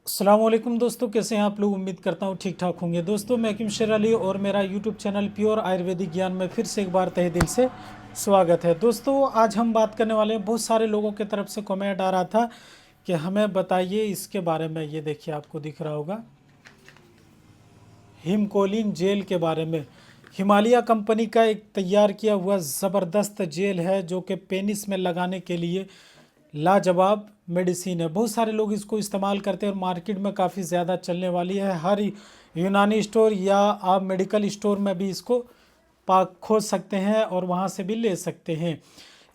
अस्सलाम वालेकुम दोस्तों, कैसे हैं आप लोग। उम्मीद करता हूँ ठीक ठाक होंगे। दोस्तों मैं हकीम शेर अली और मेरा यूट्यूब चैनल प्योर आयुर्वेदिक ज्ञान में फिर से एक बार तहे दिल से स्वागत है। दोस्तों आज हम बात करने वाले हैं, बहुत सारे लोगों की तरफ से कमेंट आ रहा था कि हमें बताइए इसके बारे में। ये देखिए आपको दिख रहा होगा, हिमकोलिन जेल के बारे में। हिमालय कंपनी का एक तैयार किया हुआ ज़बरदस्त जेल है जो कि पेनिस में लगाने के लिए लाजवाब मेडिसिन है। बहुत सारे लोग इसको इस्तेमाल करते हैं और मार्केट में काफ़ी ज़्यादा चलने वाली है। हर यूनानी स्टोर या आप मेडिकल स्टोर में भी इसको पा खोज सकते हैं और वहाँ से भी ले सकते हैं।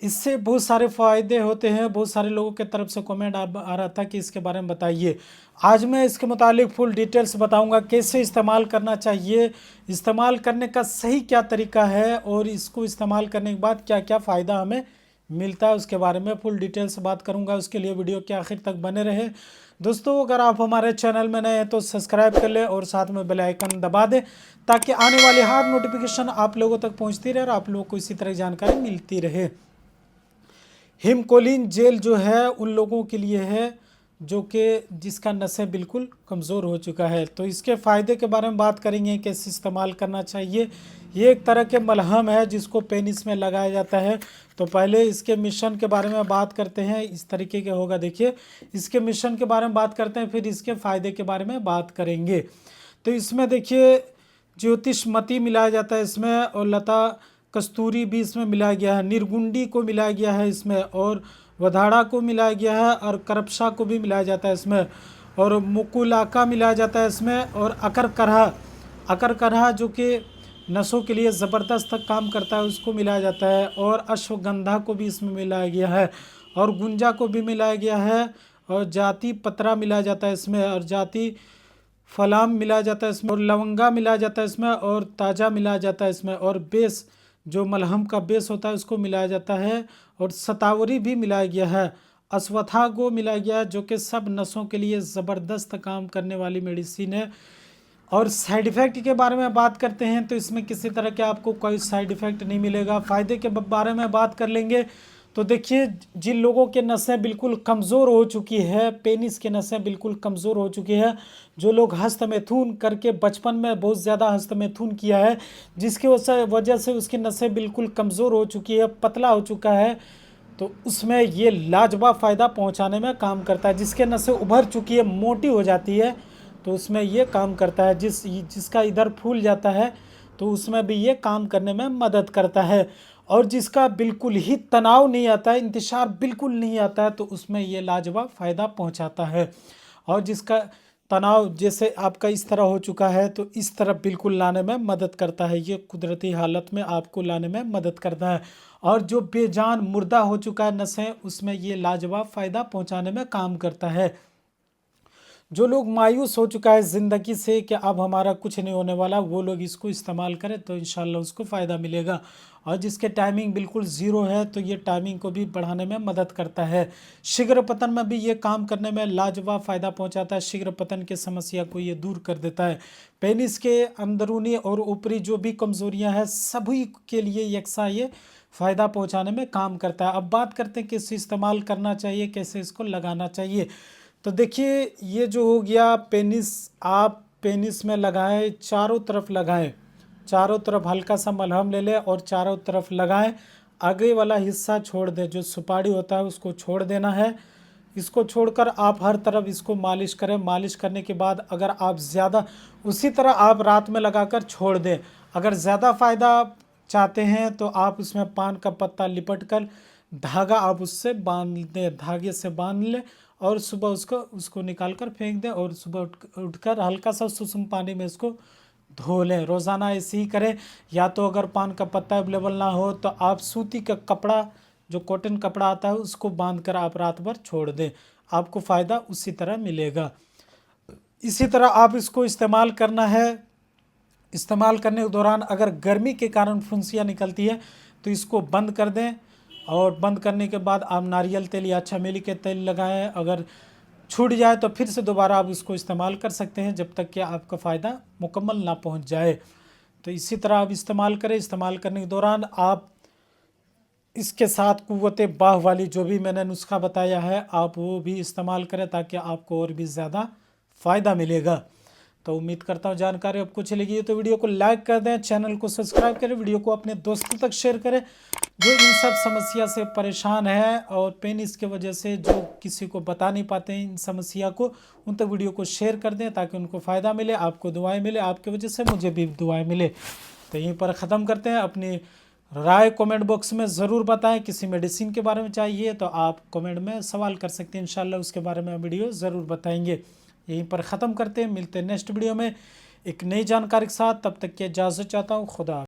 इससे बहुत सारे फ़ायदे होते हैं। बहुत सारे लोगों के तरफ से कमेंट आ रहा था कि इसके बारे में बताइए। आज मैं इसके मुतालिक फुल डिटेल्स बताऊंगा, कैसे इस्तेमाल करना चाहिए, इस्तेमाल करने का सही क्या तरीका है और इसको इस्तेमाल करने के बाद क्या क्या फ़ायदा हमें मिलता है, उसके बारे में फुल डिटेल से बात करूंगा। उसके लिए वीडियो के आखिर तक बने रहे। दोस्तों अगर आप हमारे चैनल में नए हैं तो सब्सक्राइब कर लें और साथ में बेल आइकन दबा दें ताकि आने वाली हर नोटिफिकेशन आप लोगों तक पहुंचती रहे और आप लोगों को इसी तरह की जानकारी मिलती रहे। हिमकोलिन जेल जो है उन लोगों के लिए है जो कि जिसका नसें बिल्कुल कमज़ोर हो चुका है। तो इसके फ़ायदे के बारे में बात करेंगे, कैसे इस्तेमाल करना चाहिए। ये एक तरह के मलहम है जिसको पेनिस में लगाया जाता है। तो पहले इसके मिश्रण के बारे में बात करते हैं। इस तरीके के होगा, देखिए इसके मिश्रण के बारे में बात करते हैं, फिर इसके फ़ायदे के बारे में बात करेंगे। तो इसमें देखिए ज्योतिषमती मिलाया जाता है इसमें, और लता कस्तूरी भी इसमें मिलाया गया है, निर्गुंडी को मिलाया गया है इसमें, और वधाड़ा को मिलाया गया है, और करपशा को भी मिलाया जाता है इसमें, और मुकुलाका मिलाया जाता है इसमें, और अकर करहा जो कि नसों के लिए ज़बरदस्त काम करता है उसको मिलाया जाता है, और अश्वगंधा को भी इसमें मिलाया गया है, और गुंजा को भी मिलाया गया है, और जाति पतरा मिलाया जाता है इसमें, और जाति फलाम मिलाया जाता है इसमें, और लवंगा मिलाया जाता है इसमें, और ताज़ा मिलाया जाता है इसमें, और बेस जो मलहम का बेस होता है उसको मिलाया जाता है, और सतावरी भी मिलाया गया है, अश्वत्थागो मिलाया गया है जो कि सब नसों के लिए ज़बरदस्त काम करने वाली मेडिसिन है। और साइड इफ़ेक्ट के बारे में बात करते हैं तो इसमें किसी तरह के आपको कोई साइड इफ़ेक्ट नहीं मिलेगा। फ़ायदे के बारे में बात कर लेंगे तो देखिए, जिन लोगों के नसें बिल्कुल कमज़ोर हो चुकी है, पेनिस के नसें बिल्कुल कमज़ोर हो चुकी है, जो लोग हस्तमैथुन करके बचपन में बहुत ज़्यादा हस्तमैथुन किया है जिसकी वजह से उसकी नसें बिल्कुल कमज़ोर हो चुकी है, पतला हो चुका है, तो उसमें ये लाजवाब फ़ायदा पहुंचाने में काम करता है। जिसके नसें उभर चुकी है, मोटी हो जाती है, तो उसमें ये काम करता है। जिसका इधर फूल जाता है तो उसमें भी ये काम करने में मदद करता है। और जिसका बिल्कुल ही तनाव नहीं आता है, इंतशार बिल्कुल नहीं आता है, तो उसमें ये लाजवाब फ़ायदा पहुंचाता है। और जिसका तनाव जैसे आपका इस तरह हो चुका है तो इस तरह बिल्कुल लाने में मदद करता है। ये कुदरती हालत में आपको लाने में मदद करता है। और जो बेजान मुर्दा हो चुका है नसें, उसमें ये लाजवाब फ़ायदा पहुंचाने में काम करता है। जो लोग मायूस हो चुका है ज़िंदगी से कि अब हमारा कुछ नहीं होने वाला, वो लोग इसको इस्तेमाल करें तो इंशाल्लाह उसको फ़ायदा मिलेगा। और जिसके टाइमिंग बिल्कुल ज़ीरो है तो ये टाइमिंग को भी बढ़ाने में मदद करता है। शीघ्र पतन में भी ये काम करने में लाजवाब फ़ायदा पहुंचाता है। शीघ्र पतन की समस्या को ये दूर कर देता है। पेनिस के अंदरूनी और ऊपरी जो भी कमज़ोरियाँ हैं सभी के लिए यकसा ये फ़ायदा पहुंचाने में काम करता है। अब बात करते हैं कैसे इस्तेमाल करना चाहिए, कैसे इसको लगाना चाहिए। तो देखिए ये जो हो गया पेनिस, आप पेनिस में लगाएं, चारों तरफ लगाएं, चारों तरफ हल्का सा मलहम ले लें और चारों तरफ लगाएं। आगे वाला हिस्सा छोड़ दें, जो सुपारी होता है उसको छोड़ देना है। इसको छोड़कर आप हर तरफ इसको मालिश करें। मालिश करने के बाद अगर आप ज़्यादा, उसी तरह आप रात में लगाकर छोड़ दें। अगर ज़्यादा फ़ायदा चाहते हैं तो आप उसमें पान का पत्ता लिपट कर धागा आप उससे बांध दें, धागे से बांध लें, और सुबह उसको उसको निकाल कर फेंक दें, और सुबह उठकर हल्का सा सुसुम पानी में इसको धो लें। रोज़ाना ऐसे ही करें। या तो अगर पान का पत्ता अवेलेबल ना हो तो आप सूती का कपड़ा, जो कॉटन कपड़ा आता है, उसको बांध कर आप रात भर छोड़ दें, आपको फ़ायदा उसी तरह मिलेगा। इसी तरह आप इसको इस्तेमाल करना है। इस्तेमाल करने के दौरान अगर गर्मी के कारण फुंसियाँ निकलती है तो इसको बंद कर दें, और बंद करने के बाद आप नारियल तेल या चमेली के तेल लगाएं। अगर छूट जाए तो फिर से दोबारा आप इसको इस्तेमाल कर सकते हैं जब तक कि आपका फ़ायदा मुकम्मल ना पहुंच जाए। तो इसी तरह आप इस्तेमाल करें। इस्तेमाल करने के दौरान आप इसके साथ कुव्वत बाह वाली जो भी मैंने नुस्खा बताया है आप वो भी इस्तेमाल करें ताकि आपको और भी ज़्यादा फ़ायदा मिलेगा। तो उम्मीद करता हूँ जानकारी आपको अच्छी लगी है तो वीडियो को लाइक कर दें, चैनल को सब्सक्राइब करें, वीडियो को अपने दोस्तों तक शेयर करें जो इन सब समस्या से परेशान है और पेनिस की वजह से जो किसी को बता नहीं पाते हैं इन समस्या को, उन तक वीडियो को शेयर कर दें ताकि उनको फ़ायदा मिले, आपको दुआएं मिले, आपकी वजह से मुझे भी दुआएं मिले। तो यहीं पर ख़त्म करते हैं। अपनी राय कमेंट बॉक्स में ज़रूर बताएं। किसी मेडिसिन के बारे में चाहिए तो आप कमेंट में सवाल कर सकते हैं, इंशाल्लाह उसके बारे में वीडियो ज़रूर बताएंगे। यहीं पर ख़त्म करते हैं, मिलते हैं नेक्स्ट वीडियो में एक नई जानकारी के साथ। तब तक की इजाज़त चाहता हूँ। खुदा।